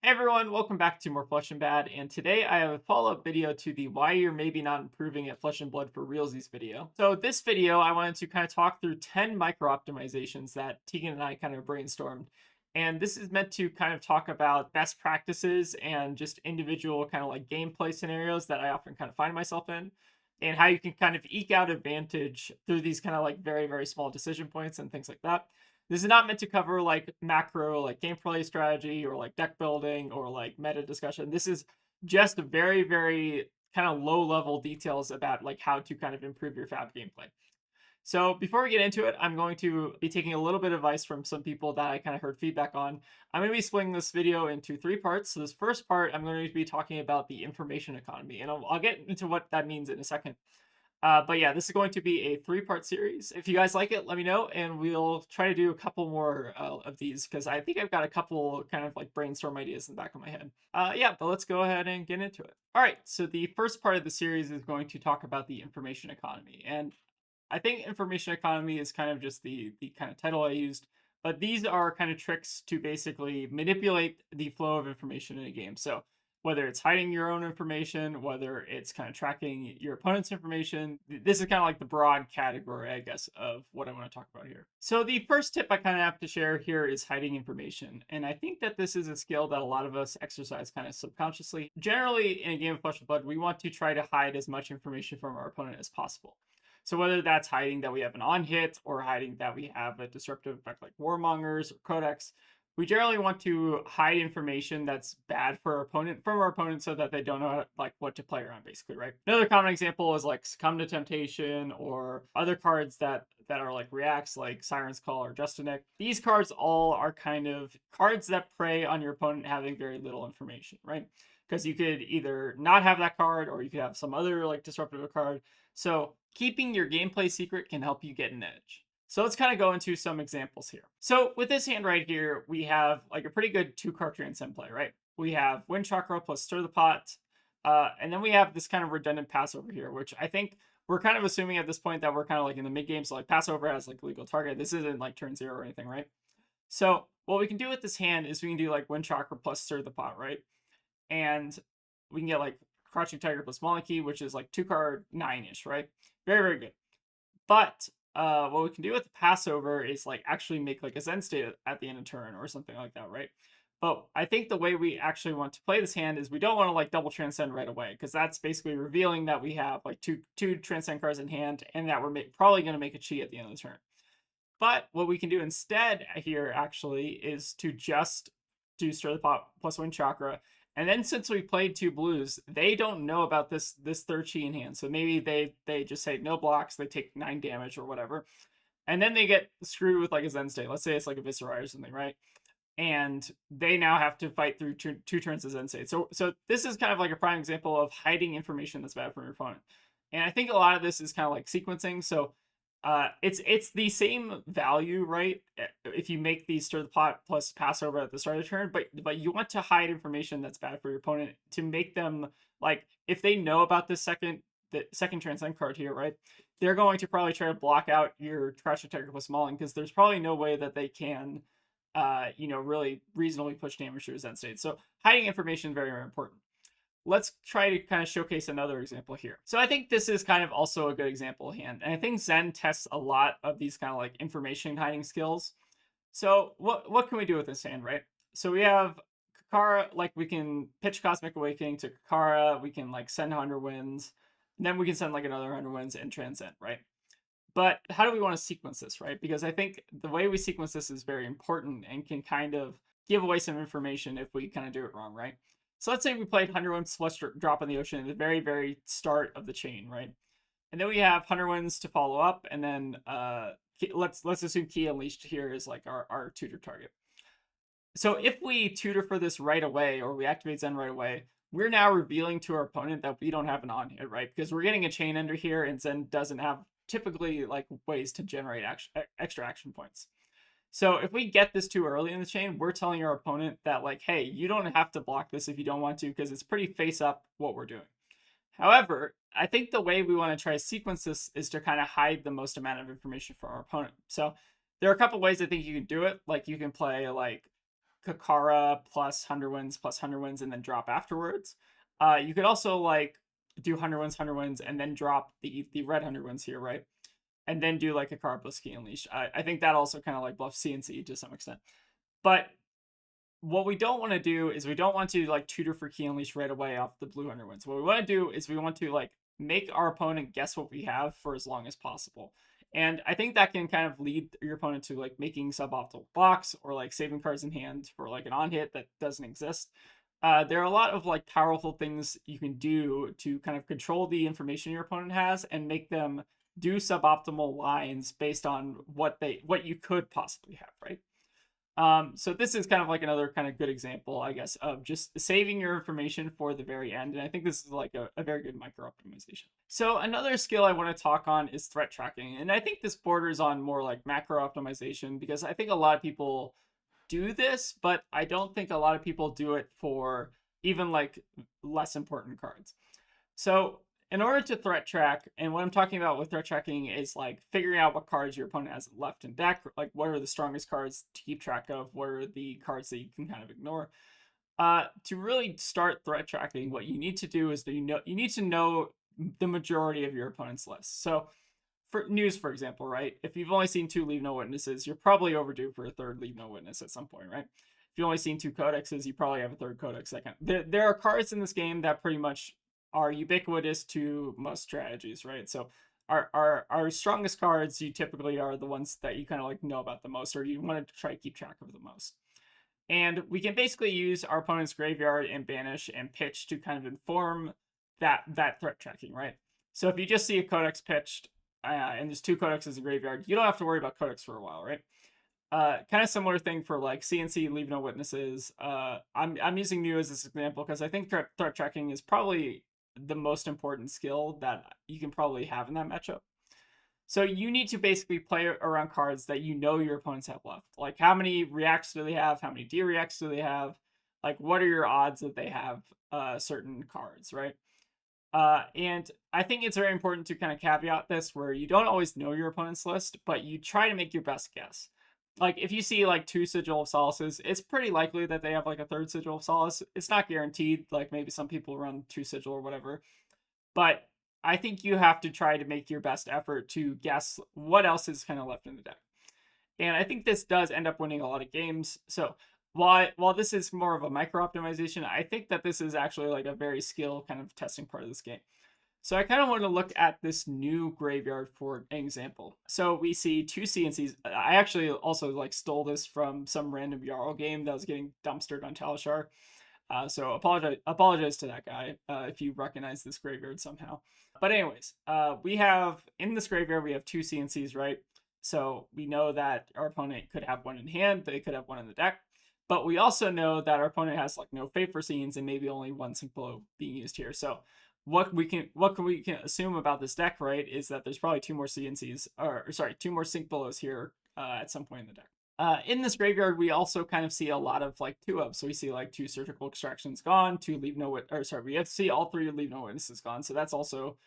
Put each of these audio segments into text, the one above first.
Hey everyone, welcome back to more Flesh and Bad, and today I have a follow-up video to the why you're maybe not improving at Flesh and Blood for Realsies video. So this video, I wanted to kind of talk through 10 micro-optimizations that Tegan and I kind of brainstormed. And this is meant to kind of talk about best practices and just individual kind of like gameplay scenarios that I often kind of find myself in, and how you can kind of eke out advantage through these kind of like very, very small decision points and things like that. This is not meant to cover like macro, like gameplay strategy or like deck building or like meta discussion. This is just very, very kind of low level details about like how to kind of improve your FaB gameplay. So before we get into it, I'm going to be taking a little bit of advice from some people that I kind of heard feedback on. I'm going to be splitting this video into 3 parts. So this first part, I'm going to be talking about the information economy, and I'll get into what that means in a second. But yeah, this is going to be a 3-part series. If you guys like it, let me know, and we'll try to do a couple more of these because I think I've got a couple kind of like brainstorm ideas in the back of my head. Yeah, but let's go ahead and get into it. All right, so the first part of the series is going to talk about the information economy, and I think information economy is kind of just the kind of title I used, but these are kind of tricks to basically manipulate the flow of information in a game. So whether it's hiding your own information, whether it's kind of tracking your opponent's information. This is kind of like the broad category, I guess, of what I want to talk about here. So the first tip I kind of have to share here is hiding information. And I think that this is a skill that a lot of us exercise kind of subconsciously. Generally, in a game of Flesh and Blood, we want to try to hide as much information from our opponent as possible. So whether that's hiding that we have an on-hit or hiding that we have a disruptive effect like Warmongers or Codex, we generally want to hide information that's bad for our opponent from our opponent so that they don't know like what to play around, basically, right? Another common example is like Succumb to Temptation or other cards that are like reacts, like Siren's Call or Justinic. These cards all are kind of cards that prey on your opponent having very little information, right? Because you could either not have that card or you could have some other like disruptive card. So keeping your gameplay secret can help you get an edge. So let's kind of go into some examples here. So with this hand right here, we have like a pretty good 2-card transcend play, right? We have Wind Chakra plus Stir the Pot. And then we have this kind of redundant pass over here, which I think we're kind of assuming at this point that we're kind of like in the mid game. So like Passover has like legal target. This isn't like turn 0 or anything, right? So what we can do with this hand is we can do like Wind Chakra plus Stir the Pot, right? And we can get like Crouching Tiger plus Monkey, which is like 2-card 9-ish, right? Very, very good. But what we can do with the Passover is like actually make like a Zen state at the end of turn or something like that, right? But I think the way we actually want to play this hand is we don't want to like double transcend right away, because that's basically revealing that we have like two transcend cards in hand and that we're probably going to make a chi at the end of the turn. But what we can do instead here actually is to just do Stir the Pot plus Wind Chakra. And then since we played 2 blues, they don't know about this third chi in hand. So maybe they just say no blocks, they take 9 damage or whatever. And then they get screwed with like a Zen state. Let's say it's like a Viscerai or something, right? And they now have to fight through two turns of Zen state. So this is kind of like a prime example of hiding information that's bad for your opponent. And I think a lot of this is kind of like sequencing. So it's the same value, right? If you make these Stir the Pot plus Passover at the start of the turn, but you want to hide information that's bad for your opponent to make them like, if they know about the second transcend card here, right? They're going to probably try to block out your Trash Attacker plus Mauling, because there's probably no way that they can really reasonably push damage through his end state. So hiding information is very, very important. Let's try to kind of showcase another example here. So I think this is kind of also a good example hand. And I think Zen tests a lot of these kind of like information hiding skills. So what can we do with this hand, right? So we have Kakara, like we can pitch Cosmic Awakening to Kakara, we can like send 100 Winds, and then we can send like another 100 Winds and Transcend, right? But how do we want to sequence this, right? Because I think the way we sequence this is very important and can kind of give away some information if we kind of do it wrong, right? So let's say we played 100 Winds plus Drop in the Ocean at the very, very start of the chain, right? And then we have 100 Winds to follow up, and then let's assume Key Unleashed here is like our tutor target. So if we tutor for this right away, or we activate Zen right away, we're now revealing to our opponent that we don't have an on-hit, right? Because we're getting a chain ender here, and Zen doesn't have typically like ways to generate extra action points. So if we get this too early in the chain, we're telling our opponent that like, hey, you don't have to block this if you don't want to, because it's pretty face up what we're doing. However, I think the way we want to try to sequence this is to kind of hide the most amount of information from our opponent. So there are a couple ways I think you can do it. Like you can play like Kakara plus 100 wins plus 100 wins and then drop afterwards. You could also like do 100 wins, and then drop the red 100 wins here, right? And then do like a Kakara plus Key Unleash. I think that also kind of like bluffs CNC to some extent. But what we don't want to do is we don't want to like tutor for Key Unleash right away off the blue 100 wins. What we want to do is we want to like make our opponent guess what we have for as long as possible. And I think that can kind of lead your opponent to like making suboptimal blocks or like saving cards in hand for like an on hit that doesn't exist. There are a lot of like powerful things you can do to kind of control the information your opponent has and make them do suboptimal lines based on what you could possibly have, right? So this is kind of like another kind of good example, I guess, of just saving your information for the very end. And I think this is like a very good micro optimization. So another skill I want to talk on is threat tracking. And I think this borders on more like macro optimization, because I think a lot of people do this, but I don't think a lot of people do it for even like less important cards. So in order to threat track, and what I'm talking about with threat tracking is like figuring out what cards your opponent has left in deck, like what are the strongest cards to keep track of, what are the cards that you can kind of ignore. To really start threat tracking, what you need to do is you need to know the majority of your opponent's list. So for news, for example, right? If you've only seen 2 Leave No Witnesses, you're probably overdue for a 3rd Leave No Witness at some point, right? If you've only seen 2 Codexes, you probably have a 3rd Codex. There are cards in this game that pretty much are ubiquitous to most strategies, right? So our strongest cards, you typically are the ones that you kind of like know about the most, or you want to try to keep track of the most. And we can basically use our opponent's graveyard and banish and pitch to kind of inform that threat tracking, right? So if you just see a Codex pitched and there's 2 Codexes in graveyard, you don't have to worry about Codex for a while, right? Kind of similar thing for like CNC Leave No Witnesses. I'm using new as this example because I think threat tracking is probably the most important skill that you can probably have in that matchup. So you need to basically play around cards that you know your opponents have left. Like how many reacts do they have? How many D-reacts do they have? Like what are your odds that they have certain cards, right? And I think it's very important to kind of caveat this where you don't always know your opponent's list, but you try to make your best guess. Like if you see like 2 Sigil of Solaces, it's pretty likely that they have like a 3rd Sigil of Solace. It's not guaranteed. Like maybe some people run 2 Sigil or whatever. But I think you have to try to make your best effort to guess what else is kind of left in the deck. And I think this does end up winning a lot of games. So while this is more of a micro optimization, I think that this is actually like a very skill kind of testing part of this game. So I kind of want to look at this new graveyard for an example. So we see 2 CNCs. I actually also like stole this from some random Yarrow game that was getting dumpstered on Talishar. So apologize to that guy if you recognize this graveyard somehow. But anyways, we have in this graveyard we have 2 CNCs, right? So we know that our opponent could have 1 in hand, they could have 1 in the deck. But we also know that our opponent has like no FaB for scenes and maybe only 1 sync blow being used here. So what we can assume about this deck, right, is that there's probably 2 more CNCs, or sorry, 2 more sync blows here at some point in the deck. In this graveyard, we also kind of see a lot of like 2-of. So we see like 2 surgical extractions gone, 2 Leave No Witness, or sorry, we have to see all 3 Leave No Witnesses gone. So that's also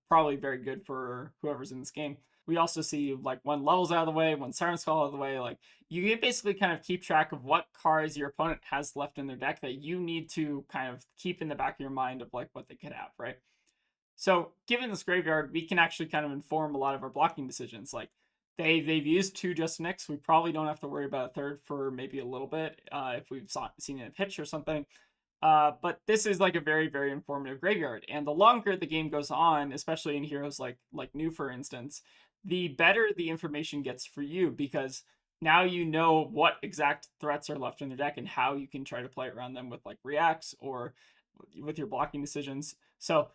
probably very good for whoever's in this game. We also see like 1 Levels out of the way, 1 Siren Skull out of the way. Like you can basically kind of keep track of what cards your opponent has left in their deck that you need to kind of keep in the back of your mind of like what they could have, right? So given this graveyard, we can actually kind of inform a lot of our blocking decisions. Like they've used 2 Just Nicks. We probably don't have to worry about a 3rd for maybe a little bit if we've seen it in a pitch or something. But this is like a very, very informative graveyard. And the longer the game goes on, especially in heroes like New, for instance, the better the information gets for you, because now you know what exact threats are left in the deck and how you can try to play around them with like reacts or with your blocking decisions. So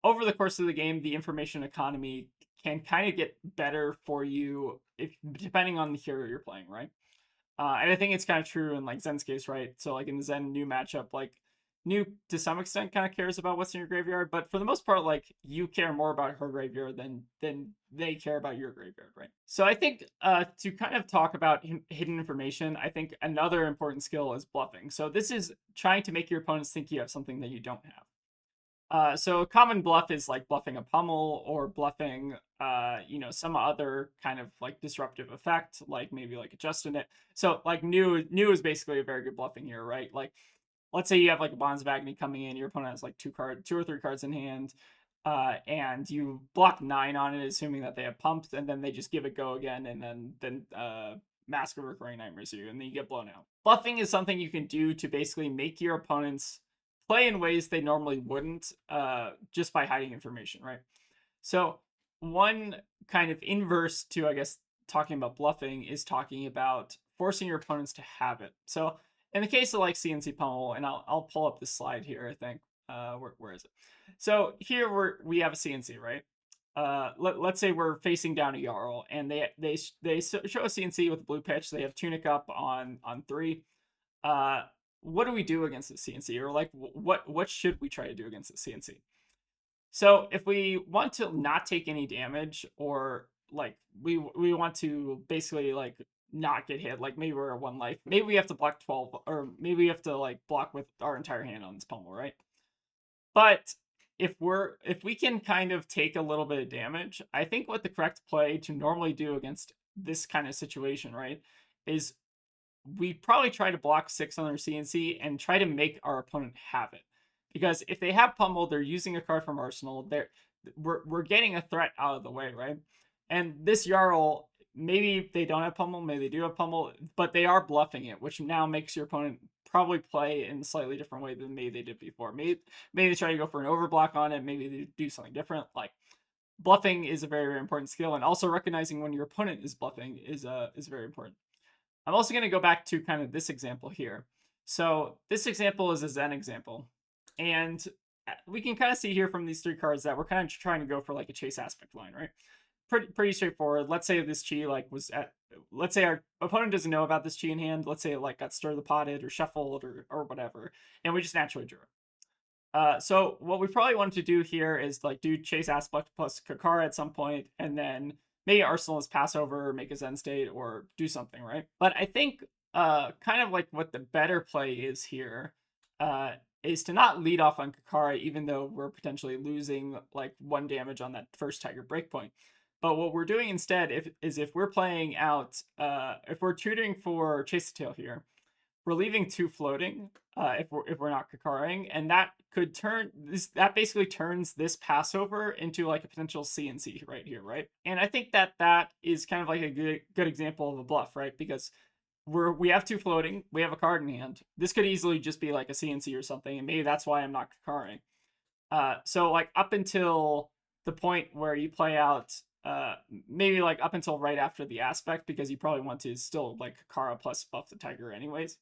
over the course of the game, the information economy can kind of get better for you depending on the hero you're playing, right? And I think it's kind of true in like Zen's case, right? So like in the Zen New matchup, like New to some extent kind of cares about what's in your graveyard, but for the most part, like you care more about her graveyard than they care about your graveyard, right? So I think to kind of talk about hidden information, I think another important skill is bluffing. So this is trying to make your opponents think you have something that you don't have. So a common bluff is like bluffing a pummel or bluffing, some other kind of like disruptive effect, like maybe like adjusting it. So like new is basically a very good bluffing here, right? Like let's say you have like a Bonds of Agony coming in, your opponent has like two or three cards in hand, and you block 9 on it, assuming that they have pumps, and then they just give it go again, and then Mask of Recurring Nightmares you, and then you get blown out. Bluffing is something you can do to basically make your opponents play in ways they normally wouldn't, just by hiding information, right? So one kind of inverse to, I guess, talking about bluffing is talking about forcing your opponents to have it. So in the case of like CNC pummel, and I'll pull up this slide here, I think. Where is it? So here we have a CNC, right? Let's say we're facing down a Jarl, and they show a CNC with a blue pitch. They have Tunic up on 3. What do we do against the CNC, or like what should we try to do against the CNC? So if we want to not take any damage, or like we want to basically like not get hit, like maybe we're at 1 life, maybe we have to block 12, or maybe we have to like block with our entire hand on this pummel, right? But if we can kind of take a little bit of damage, I think what the correct play to normally do against this kind of situation, right, is we probably try to block 6 on their CNC and try to make our opponent have it. Because if they have pummel, they're using a card from Arsenal. We're getting a threat out of the way, right? And this Jarl, maybe they don't have pummel, maybe they do have pummel, but they are bluffing it, which now makes your opponent probably play in a slightly different way than maybe they did before. Maybe they try to go for an overblock on it. Maybe they do something different. Like bluffing is a very, very important skill, and also recognizing when your opponent is bluffing is very important. I'm also going to go back to kind of this example here. So this example is a Zen example. And we can kind of see here from these 3 cards that we're kind of trying to go for like a chase aspect line, right? Pretty straightforward. Let's say this chi like was at, let's say our opponent doesn't know about this chi in hand. Let's say it like got stir the potted or shuffled or whatever. And we just naturally drew it. So what we probably want to do here is like do chase aspect plus Kakara at some point, and then maybe Arsenal is pass over, make a Zen state, or do something, right? But I think kind of like what the better play is here is to not lead off on Kakara, even though we're potentially losing like 1 damage on that first Tiger breakpoint. But what we're doing instead is if we're playing out, if we're tutoring for Chase the Tail here, we're leaving 2 floating if we're not Kakaraing, and that could that basically turns this passover into like a potential CNC right here, right? And I think that is kind of like a good example of a bluff, right? Because we have 2 floating, we have a card in hand. This could easily just be like a CNC or something, and maybe that's why I'm not Kakaraing. So like up until the point where you play out, maybe like up until right after the aspect, because you probably want to still like Kakara plus buff the Tiger anyways.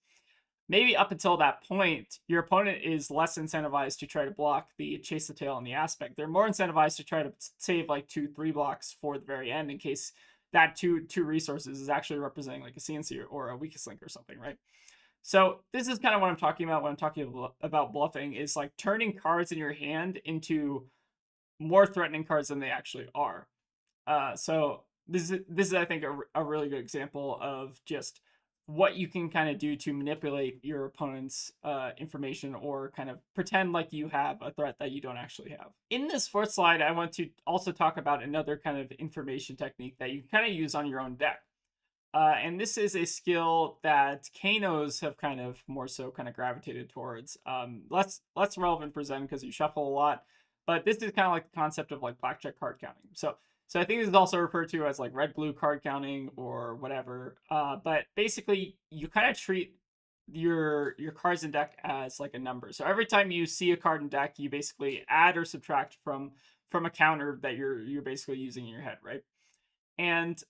Maybe up until that point, your opponent is less incentivized to try to block the Chase the Tail and the aspect. They're more incentivized to try to save like 2-3 blocks for the very end in case that two resources is actually representing like a CNC or a weakest link or something, right? So this is kind of what I'm talking about when I'm talking about bluffing, is like turning cards in your hand into more threatening cards than they actually are. So this is I think a really good example of just what you can kind of do to manipulate your opponent's information, or kind of pretend like you have a threat that you don't actually have. In this 4th slide, I want to also talk about another kind of information technique that you kind of use on your own deck. And this is a skill that Kanos have kind of more so kind of gravitated towards. Less relevant for Zen because you shuffle a lot, but this is kind of like the concept of like blackjack card counting. So I think this is also referred to as like red-blue card counting or whatever. But basically, you kind of treat your cards in deck as like a number. So every time you see a card in deck, you basically add or subtract from a counter that you're basically using in your head, right? And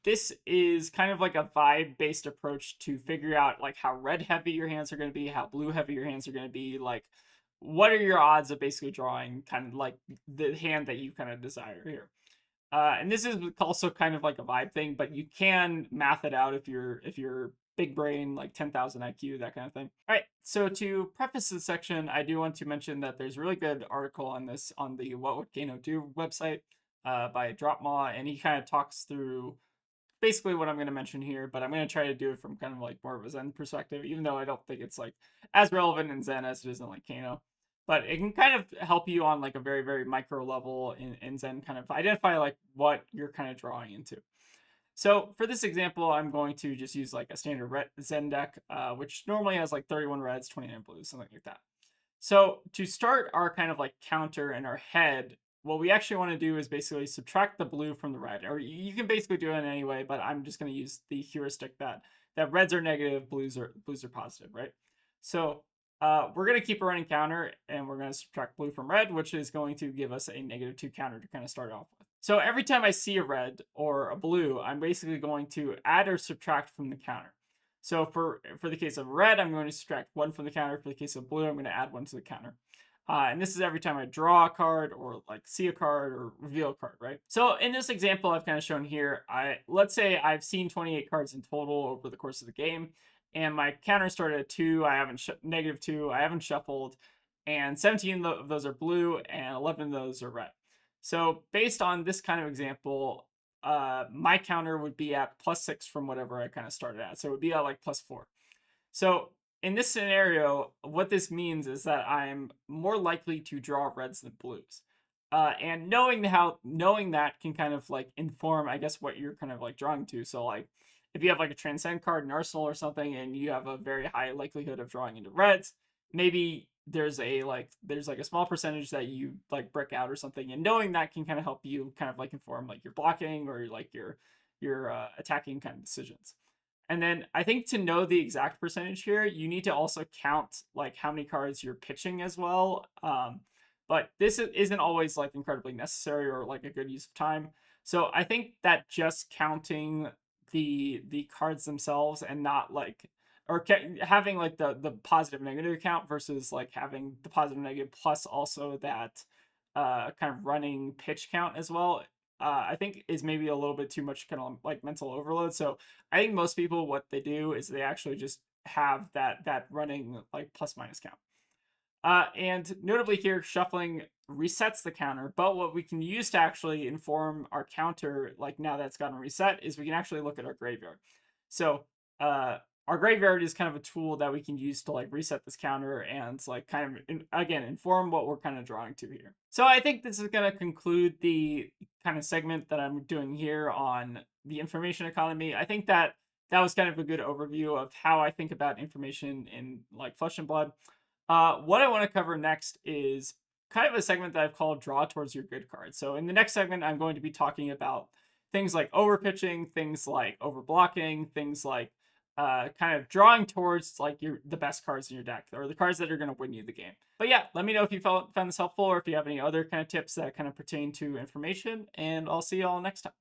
this is kind of like a vibe-based approach to figure out like how red heavy your hands are going to be, how blue heavy your hands are going to be, like what are your odds of basically drawing kind of like the hand that you kind of desire here. And this is also kind of like a vibe thing, but you can math it out if you're big brain, like 10,000 IQ, that kind of thing. All right, so to preface this section, I do want to mention that there's a really good article on this on the What Would Kano Do website by dropmaw, and he kind of talks through basically what I'm going to mention here, but I'm going to try to do it from kind of like more of a Zen perspective, even though I don't think it's like as relevant in Zen as it is in like Kano. but it can kind of help you on like a very, very micro level and then kind of identify like what you're kind of drawing into. So for this example, I'm going to just use like a standard red Zen deck, which normally has like 31 reds, 29 blues, something like that. So to start our kind of like counter in our head, what we actually want to do is basically subtract the blue from the red, or you can basically do it anyway, but I'm just going to use the heuristic that reds are negative, blues are positive, right? So we're going to keep a running counter, and we're going to subtract blue from red, which is going to give us a -2 counter to kind of start off with. So every time I see a red or a blue, I'm basically going to add or subtract from the counter. So for the case of red, I'm going to subtract 1 from the counter. For the case of blue, I'm going to add 1 to the counter. And this is every time I draw a card or like see a card or reveal a card, right? So in this example I've kind of shown here, let's say I've seen 28 cards in total over the course of the game, and my counter started at 2. I haven't -2. I haven't shuffled, and 17 of those are blue, and 11 of those are red. So based on this kind of example, my counter would be at +6 from whatever I kind of started at. So it would be at like +4. So in this scenario, what this means is that I'm more likely to draw reds than blues. And knowing that can kind of like inform, I guess, what you're kind of like drawing to. So like if you have like a transcend card in Arsenal or something, and you have a very high likelihood of drawing into reds, maybe there's like a small percentage that you like brick out or something, and knowing that can kind of help you kind of like inform like your blocking or like your attacking kind of decisions. And then I think to know the exact percentage here, you need to also count like how many cards you're pitching as well. But this isn't always like incredibly necessary or like a good use of time. So I think that just counting the cards themselves and not like or having like the positive negative count versus like having the positive negative plus also that kind of running pitch count as well, I think is maybe a little bit too much kind of like mental overload. So I think most people, what they do is they actually just have that running like plus minus count. And notably here, shuffling resets the counter, but what we can use to actually inform our counter, like now that's gotten reset, is we can actually look at our graveyard. So our graveyard is kind of a tool that we can use to like reset this counter and like kind of, again, inform what we're kind of drawing to here. So I think this is going to conclude the kind of segment that I'm doing here on the information economy. I think that was kind of a good overview of how I think about information in like Flesh and Blood. What I want to cover next is kind of a segment that I've called Draw Towards Your Good Cards. So in the next segment, I'm going to be talking about things like overpitching, things like overblocking, things like kind of drawing towards like the best cards in your deck or the cards that are going to win you the game. But yeah, let me know if you found this helpful or if you have any other kind of tips that kind of pertain to information, and I'll see you all next time.